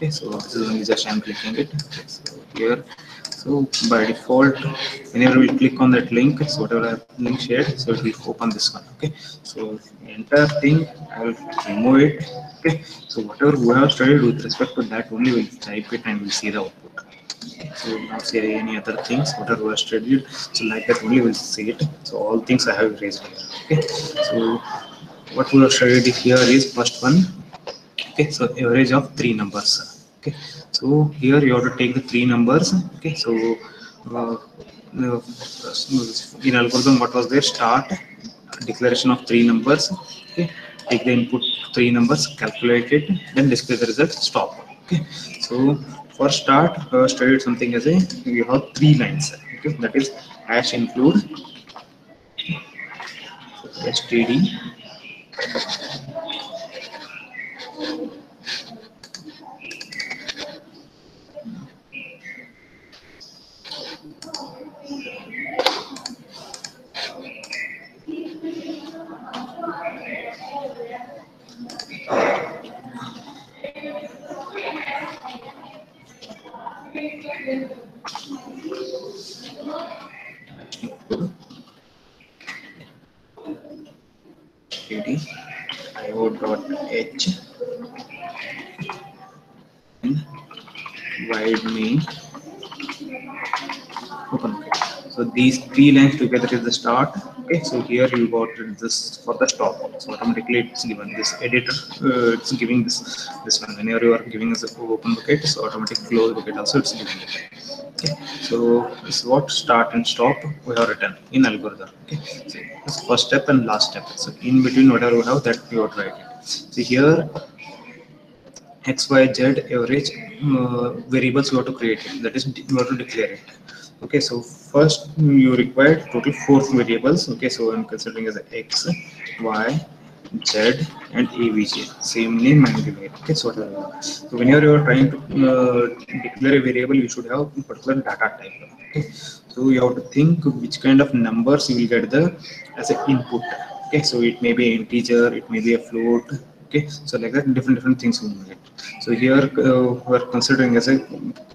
Okay, so this is only just I'm clicking it. Okay, so here, so by default, whenever we click on that link, so whatever link shared, so it will open this one. Okay, so the entire thing I will remove it. Okay, so whatever we have studied with respect to that only we'll type it and we'll see the output. Okay, so we'll not see any other things whatever we have studied, so like that only we'll see it. So all things I have erased here. Okay, so what we have studied here is first one. Okay, so average of three numbers. Okay, so here you have to take the three numbers. Okay, so uh, in algorithm what was there, start, declaration of three numbers. Okay, take the input three numbers, calculate it, then display the result, stop. Okay, so for start studied something as a, you have three lines. Okay, that is hash include std, std io.h, and wide main open. Okay, so these three lines together is the start. Okay, so here you got this for the stop. So automatically it's given this editor, it's giving this one whenever you are giving us a open bucket, so automatic close bucket also it's giving it. Okay, so this is what start and stop we have written in algorithm. Okay, so this first step and last step, so in between whatever we have that you have to write it. So here x, y, z average variables you have to create it, that is you have to declare it. Okay, so first you require total four variables. Okay, so I'm considering as x, y, z, and avg, same name I'm giving it. Okay, so whatever. So whenever you are trying to declare a variable, you should have a particular data type. Okay, so you have to think which kind of numbers you will get the as an input. Okay, so it may be an integer, it may be a float. Okay, so like that different things we will get. So here we're considering as a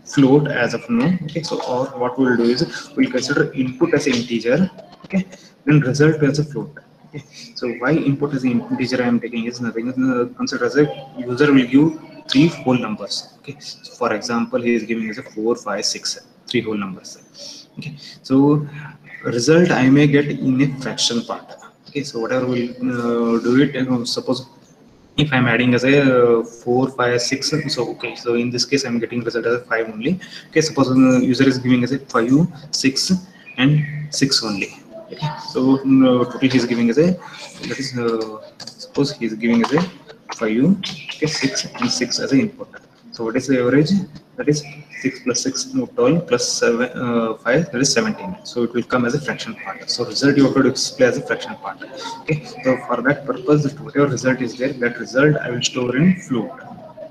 float as of now. Okay, so or what we'll do is we'll consider input as an integer. Okay, then result as a float. Okay, so why input as an integer I am taking is nothing, consider as a user will give three whole numbers. Okay, so for example he is giving us a 4 5 6, three whole numbers. Okay, so result I may get in a fraction part. Okay, so whatever will do it, suppose if I'm adding as a 4 5 6, so okay, so in this case I'm getting result as a 5 only. Okay, suppose user is giving as a 5 6 and 6 only. Okay, so total he is giving as a, that is suppose he is giving as a 5, okay, 6 and 6 as a input. So what is the average? That is 6 plus 6 12 plus 7 5, that is 17. So it will come as a fraction part. So result you have to display as a fraction part. Okay, so for that purpose, whatever result is there, that result I will store in float.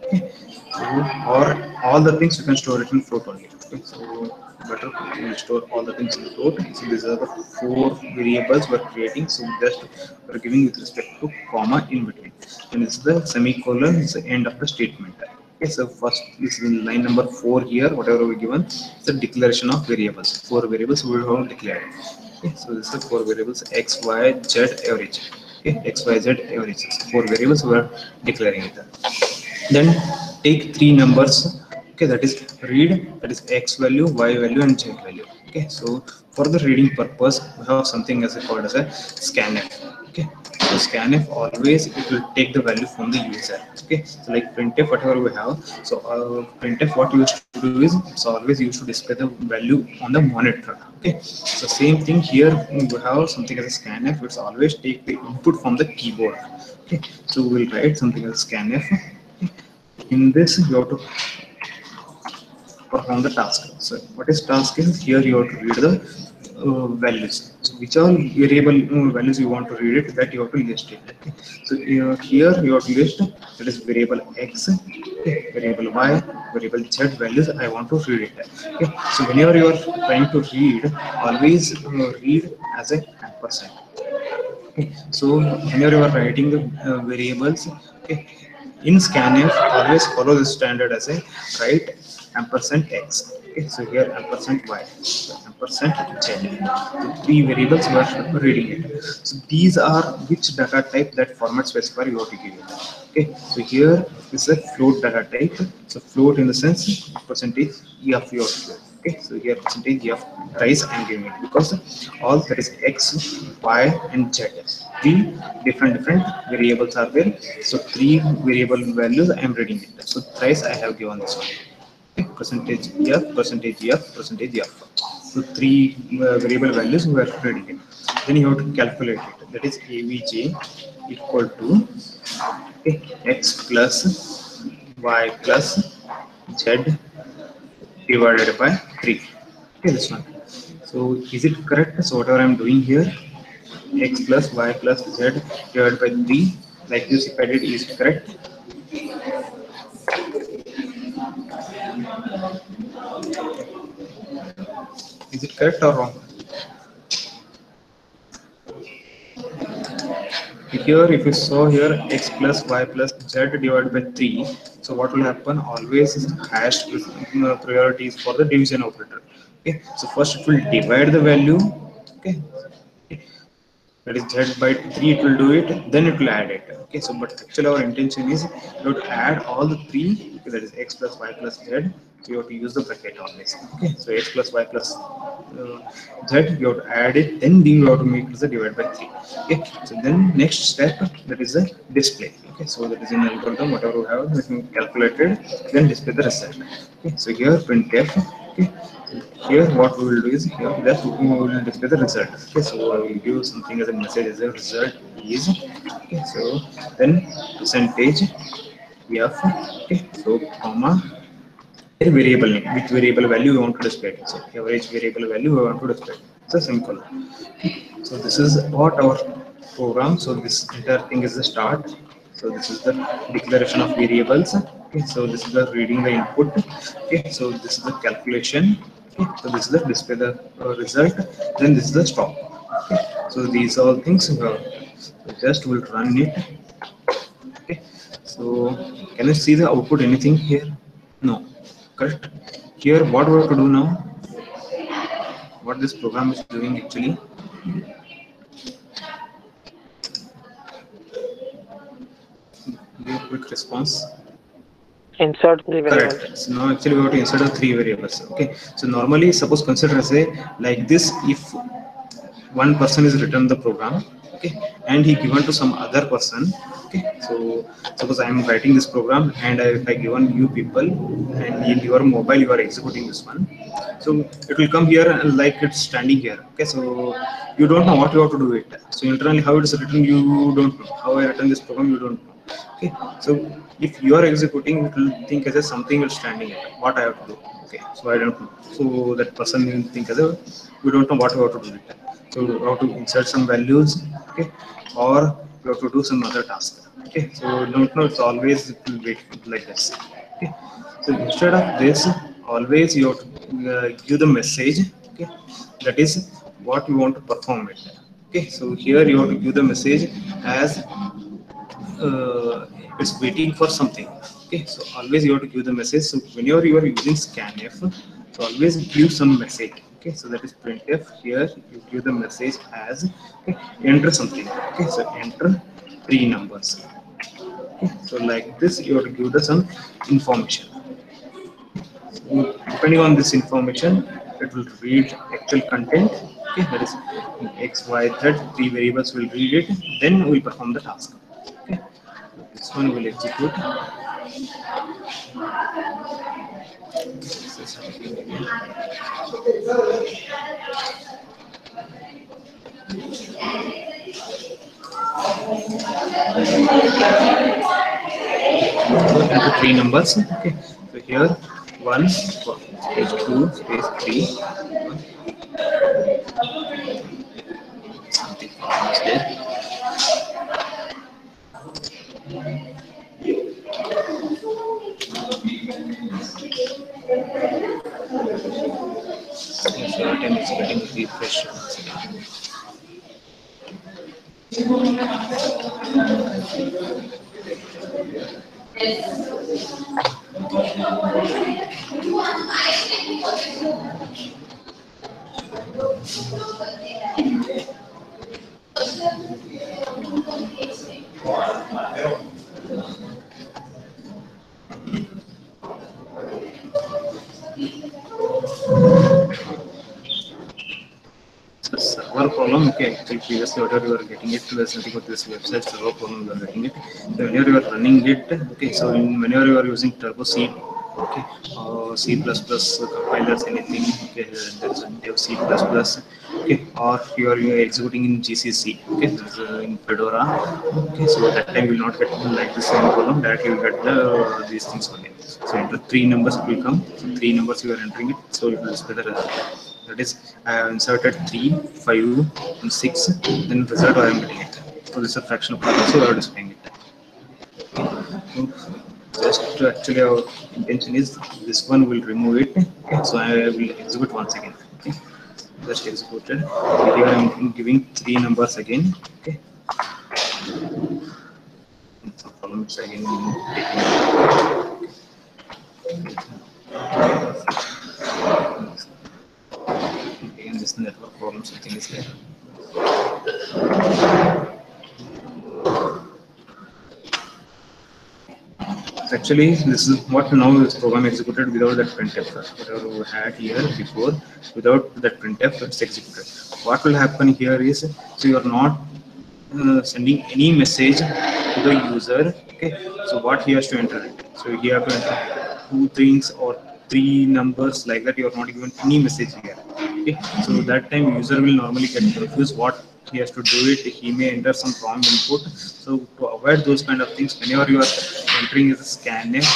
Okay, so or all the things you can store it in float only. Okay, so better we will store all the things in float. So these are the four variables we're creating. So just we're giving with respect to comma in between, and it's the semicolon is the end of the statement. Okay, so first this is line number 4 here, whatever we given, it's the declaration of variables. Four variables we have declared. Okay, so this is the four variables x, y, z average. Okay, x, y, z average. So four variables we are declaring it. Then take three numbers. Okay, that is read, that is x value, y value, and z value. Okay, so for the reading purpose we have something as called as a scanf. Okay, so scanf always it will take the value from the user. Okay, so like printf whatever we have, so printf what you used to do is it's always used to display the value on the monitor. Okay, so same thing here we have something as a scanf, it's always take the input from the keyboard. Okay, so we'll write something as scanf. In this you have to perform the task. So what is task is, here you have to read the values. So which are variable values you want to read it, that you have to list it. Okay, so here you have to list, that is variable x, okay, variable y, variable z values I want to read it. Okay, so whenever you are trying to read, always read as a ampersand. Okay, so whenever you are writing the variables, okay, in scanf always follow the standard as a write ampersand x. Okay, so here ampersand y, so ampersand z. So three variables we are reading it. So these are which data type that format specifier you have to give it. Okay, so here is a float data type. So float in the sense percentage of your float. Okay, so here percentage of price I am giving it because all that is x, y, and z. Three different variables are there. So three variable values I am reading it. So price I have given this one. Okay, percentage f, percentage f, percentage f. So three variable values we are reading it. Then you have to calculate it. That is avj equal to, okay, x plus y plus z divided by 3. Okay, this one. So is it correct? So whatever I'm doing here, x plus y plus z divided by 3, like this if I did, is it correct? Is it correct or wrong? Here if you saw here x plus y plus z divided by 3, so what will happen? Always is hashed with priorities for the division operator. Okay, so first it will divide the value. Okay, that is z by 3, it will do it, then it will add it. Okay, so but actually our intention is to add all the three. Okay, that is x plus y plus z, so you have to use the bracket on this. Okay, so x plus y plus z, you have to add it, then you have to make it the divide by 3. Okay, so then next step, that is the display. Okay, so that is in algorithm, whatever we have, we can calculate it, then display the result. Okay, so here printf. Okay, here what we will do is here that we will display the result. Okay, so I will give something as a message as a result is. Okay, so then percentage f. Okay, so comma a variable name, which variable value we want to display. So average variable value we want to display. So simple. So this is what our program. So this entire thing is the start. So this is the declaration of variables. Okay, so this is the reading the input. Okay, so this is the calculation. Okay, so this is the display the result. Then this is the stop. Okay, so these all things. So just will run it. Okay, so can you see the output? Anything here? No, correct. Here, what we have to do now? What this program is doing actually? Give a quick response. Insert the variables. Correct. So now actually we have to insert the three variables. Okay. So normally suppose consider as a like this, if one person is written the program, okay, and he given to some other person. Okay, so suppose I am writing this program and if I given you people and in your mobile you are executing this one, so it will come here and like it's standing here. Okay, so you don't know what you have to do it. So internally how it is written you don't know. How I written this program you don't know. Okay, so if you are executing it will think as a something is standing here, what I have to do. Okay, so I don't know. So that person will think as a we don't know what we have to do it. So you have to insert some values. Okay, or you have to do some other task. Okay, so don't know, it's always it will wait like this. Okay, so instead of this, always you have to give the message. Okay, that is what you want to perform it. Okay, so here you have to give the message as it's waiting for something. Okay, so always you have to give the message. So whenever you are using scanf, so always give some message. Okay, so that is printf. Here you give the message as, okay, enter something. Okay, so enter three numbers. Okay, so like this you have to give the some information. So depending on this information, it will read actual content. Okay, that is x, y, z. Three variables will read it. Then we will perform the task. Okay, this one will execute. Enter three numbers. Okay, so here one space two space three. Something is there. Yes, your time is getting refreshed. So server problem, okay, actually previously whatever you are getting it, there's nothing with this website server problem you are getting it. So whenever you are running it, okay, so whenever you are using Turbo C, okay, C++ compilers, anything, okay, there's a dev C++, okay, or you are executing in GCC, okay, there's in Fedora, okay, so that time you will not get like the same column, that you will get these things only. So enter three numbers will come, so three numbers you are entering it, so it will display the result. That is, I have inserted 3, 5, and 6, then result I am getting it. So this is a fractional part also we are displaying it. Just to actually our intention is this one will remove it. Okay, so I will execute once again. Okay, just executed. Here I am giving 3 numbers again. Okay, so columns again again this network problem something is there. Actually, this is what now this program executed without that printf. Whatever we had here before, without that printf, it's executed. What will happen here is, so you are not sending any message to the user. Okay, so what he has to enter it. So he have to enter two things or three numbers like that. You are not given any message here. Okay, so that time user will normally get confused what he has to do it. He may enter some wrong input. So to avoid those kind of things, whenever you are entering is a scanf,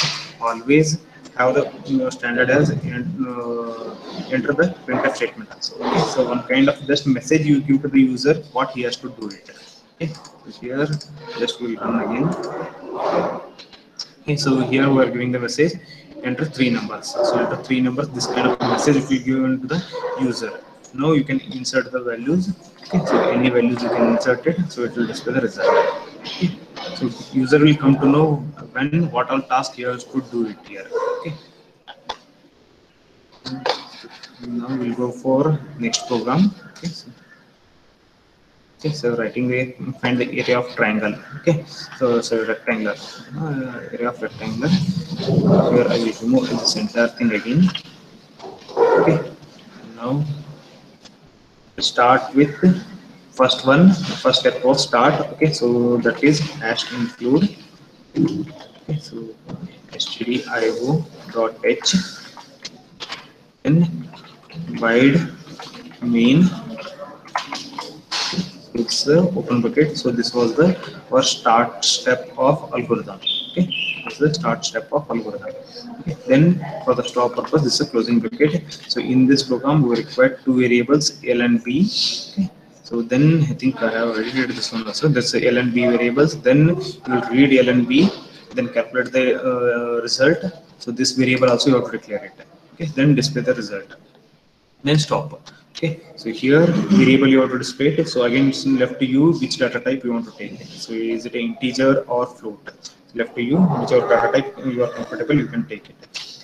always have the standard as enter the printf statement also. Okay, so one kind of just message you give to the user what he has to do it. Okay, so here just will run again. Okay, so here we are giving the message enter three numbers. So enter three numbers. This kind of message will be given to the user. Now you can insert the values. Okay, so any values you can insert it. So it will display the result. Okay, so user will come to know when what all task he has to do it here. Okay. Now we'll go for next program. Okay. Okay, so writing the find the area of triangle. Okay, so rectangular area of rectangular. Here I will remove this entire thing again. Okay, now start with first one. First step was start. Okay, so that is hash include. Okay, so stdio.h then wide main. It's open bracket. So this was the first start step of algorithm. Okay, this is the start step of algorithm. Okay. Then for the stop purpose, this is a closing bracket. So in this program, we require two variables L and B. Okay. So then I think I have already read this one also. That's L and B variables. Then you will read L and B. Then calculate the result. So this variable also you have to declare it. Okay. Then display the result. Then stop. Okay, so here variable you have to display it. So again it's left to you which data type you want to take. So is it an integer or float? Left to you, whichever data type you are comfortable you can take it.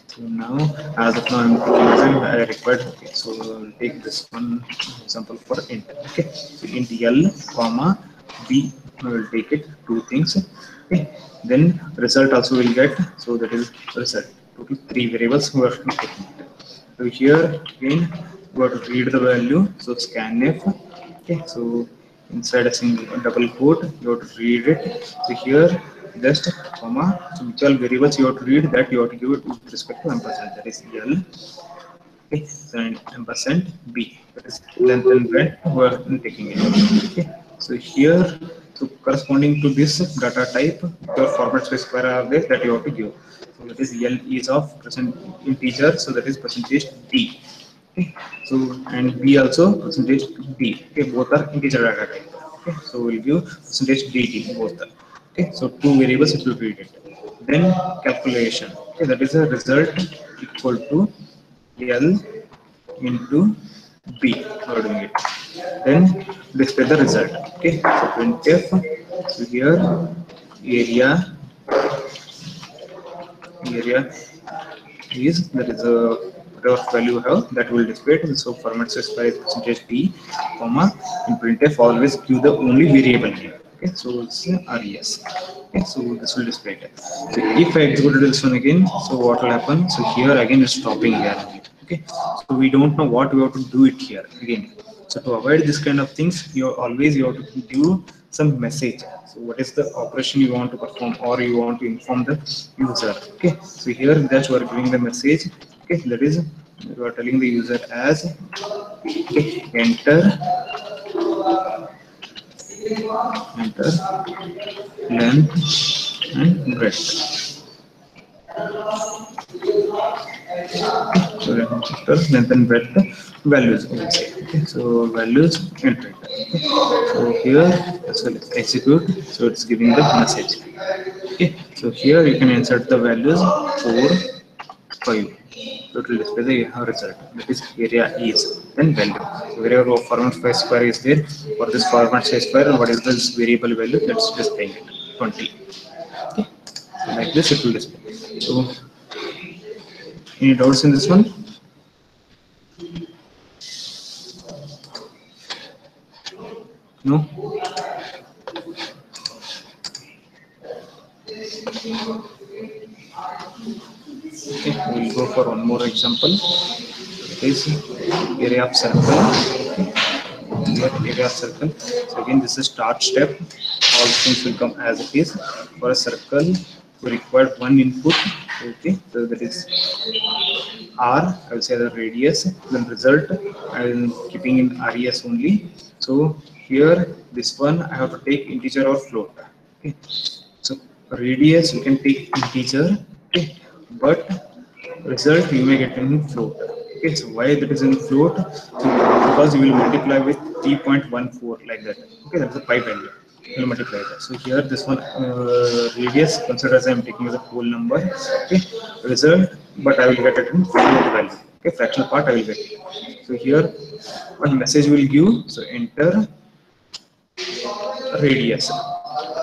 So now as of now I'm taking I required. Okay, so I'll take this one example for int. Okay, so int L comma B, I will take it two things. Okay, then result also will get, so that is result. Total three variables we are taking it. So here again you have to read the value. So scanf. Okay, so inside a single double quote you have to read it. So here just comma. So which all variables you have to read, that you have to give it with respect to ampersand. That is L. Okay, so ampersand B. That is length and breadth we are taking it. Okay, so here so corresponding to this data type, your format specifier are there that you have to give. So that is L is of percent integer, so that is percentage D. Okay, so and B also percentage D. Okay, both are integer data type. Okay, so we'll give percentage DT both are. Okay, so two variables it will read it. Then calculation. Okay, that is a result equal to L into B. We're doing it. Then display the result. Okay, so printf. So here area area is, there is a whatever value you have that will display it. So format specify percentage d comma in printf always give the only variable name. Okay, so it's res. Okay, so this will display it. So if I execute this one again, so what will happen? So here again it's stopping here. Okay, so we don't know what we have to do it here again. So to avoid this kind of things, you have to give some message. So what is the operation you want to perform, or you want to inform the user? Okay, so here that you are giving the message. Okay, that is you are telling the user as, okay, enter length and breadth. So length and breadth values, we will say. Okay, so values enter. Okay. So here as well as execute, so it's giving the message. Okay, so here you can insert the values 4, 5. So it will display the result, that is area is then value. So wherever format specifier is there, for this format specifier, what is this variable value that's displaying it, 20. Okay, so like this it will display. So any doubts in this one? No? Okay, we'll go for one more example. It is area of circle. Here area of circle. So again, this is start step. All things will come as it is. For a circle, we require one input. Okay, so that is r. I will say the radius. Then result, I am keeping in res only. So here, this one I have to take integer or float. Okay, so radius you can take integer. Okay, but result you may get in float. Okay, so why that is in float? So because you will multiply with 3.14 like that. Okay, that's a pi value. You will multiply that. So here this one radius consider as I am taking as a whole number. Okay, result, but I will get it in float value. Okay, fractional part I will get. So here one message will give. So enter radius.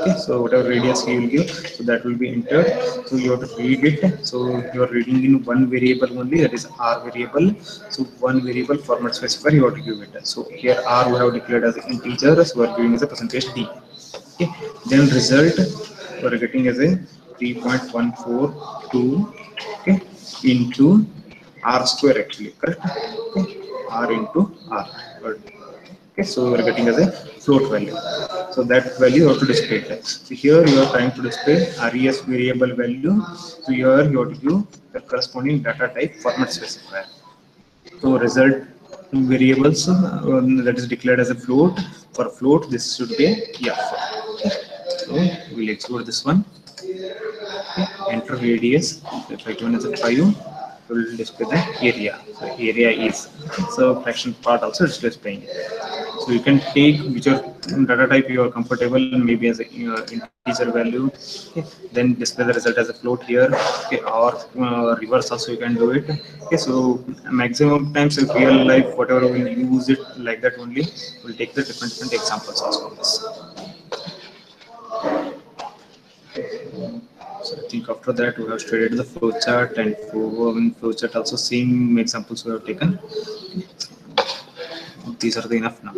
Okay, so whatever radius you will give, so that will be entered. So you have to read it. So you are reading in one variable only, that is r variable. So one variable format specifier you have to give it. So here r we have declared as integer, so we are giving as a percentage d. Okay, then result we are getting as a 3.142, okay, into r square actually, correct? Okay, r into r. Okay, so we're getting as a float value. So that value you have to display it. So here you are trying to display res variable value. So here you have to give the corresponding data type format specifier. So result variables that is declared as a float. For float, this should be f. Okay. So we'll explore this one. Okay. Enter radius. If I given as a 5, will display the area. So area is, so fraction part also is displaying. So you can take whichever data type you are comfortable, maybe as a integer value. Okay. Then display the result as a float here. Okay. Or reverse also you can do it. Okay. So maximum times in real life, whatever we use it like that only. We'll take the different examples also on this. So I think after that we have studied the flowchart, and flowchart also same examples we have taken. These are the enough now.